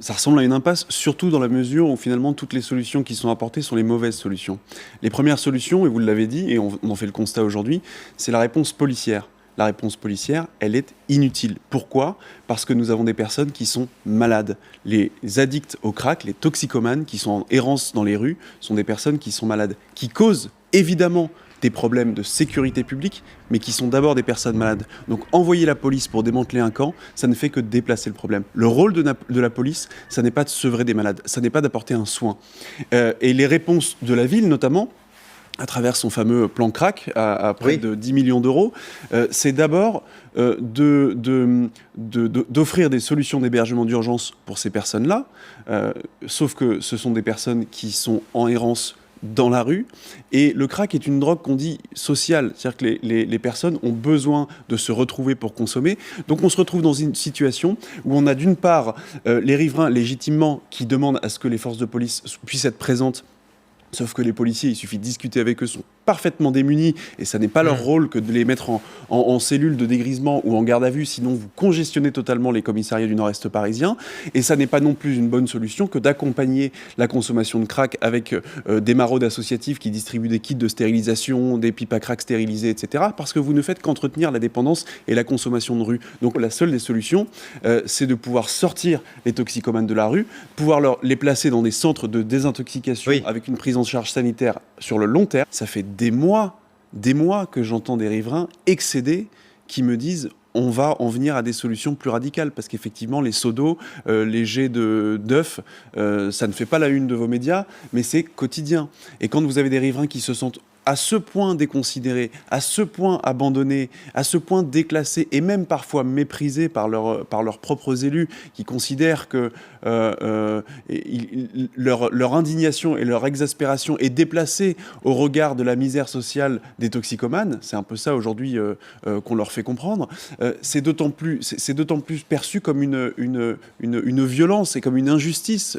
Ça ressemble à une impasse, surtout dans la mesure où finalement toutes les solutions qui sont apportées sont les mauvaises solutions. Les premières solutions, et vous l'avez dit, et on en fait le constat aujourd'hui, c'est la réponse policière. La réponse policière, elle est inutile. Pourquoi? Parce que nous avons des personnes qui sont malades. Les addicts au crack, les toxicomanes qui sont en errance dans les rues, sont des personnes qui sont malades, qui causent évidemment des problèmes de sécurité publique, mais qui sont d'abord des personnes malades. Donc envoyer la police pour démanteler un camp, ça ne fait que déplacer le problème. Le rôle de la police, ça n'est pas de sevrer des malades, ça n'est pas d'apporter un soin. Et les réponses de la ville, notamment, à travers son fameux plan crack à près de 10 millions d'euros, c'est d'abord d'offrir des solutions d'hébergement d'urgence pour ces personnes-là, sauf que ce sont des personnes qui sont en errance dans la rue. Et le crack est une drogue qu'on dit sociale, c'est-à-dire que les personnes ont besoin de se retrouver pour consommer. Donc on se retrouve dans une situation où on a d'une part les riverains légitimement qui demandent à ce que les forces de police puissent être présentes. Sauf que les policiers, il suffit de discuter avec eux, sont parfaitement démunis, et ça n'est pas leur rôle que de les mettre en cellule de dégrisement ou en garde à vue, sinon vous congestionnez totalement les commissariats du Nord-Est parisien, et ça n'est pas non plus une bonne solution que d'accompagner la consommation de crack avec des maraudes associatives qui distribuent des kits de stérilisation, des pipes à crack stérilisées, etc., parce que vous ne faites qu'entretenir la dépendance et la consommation de rue. Donc la seule des solutions, c'est de pouvoir sortir les toxicomanes de la rue, pouvoir les placer dans des centres de désintoxication avec une prise en charge sanitaire sur le long terme. Ça fait des mois que j'entends des riverains excédés qui me disent on va en venir à des solutions plus radicales, parce qu'effectivement les seaux d'eau, les jets d'œufs, ça ne fait pas la une de vos médias, mais c'est quotidien. Et quand vous avez des riverains qui se sentent à ce point déconsidérés, à ce point abandonnés, à ce point déclassés et même parfois méprisés par leurs propres élus qui considèrent que leur indignation et leur exaspération est déplacée au regard de la misère sociale des toxicomanes, c'est un peu ça aujourd'hui qu'on leur fait comprendre, c'est d'autant plus perçu comme une violence et comme une injustice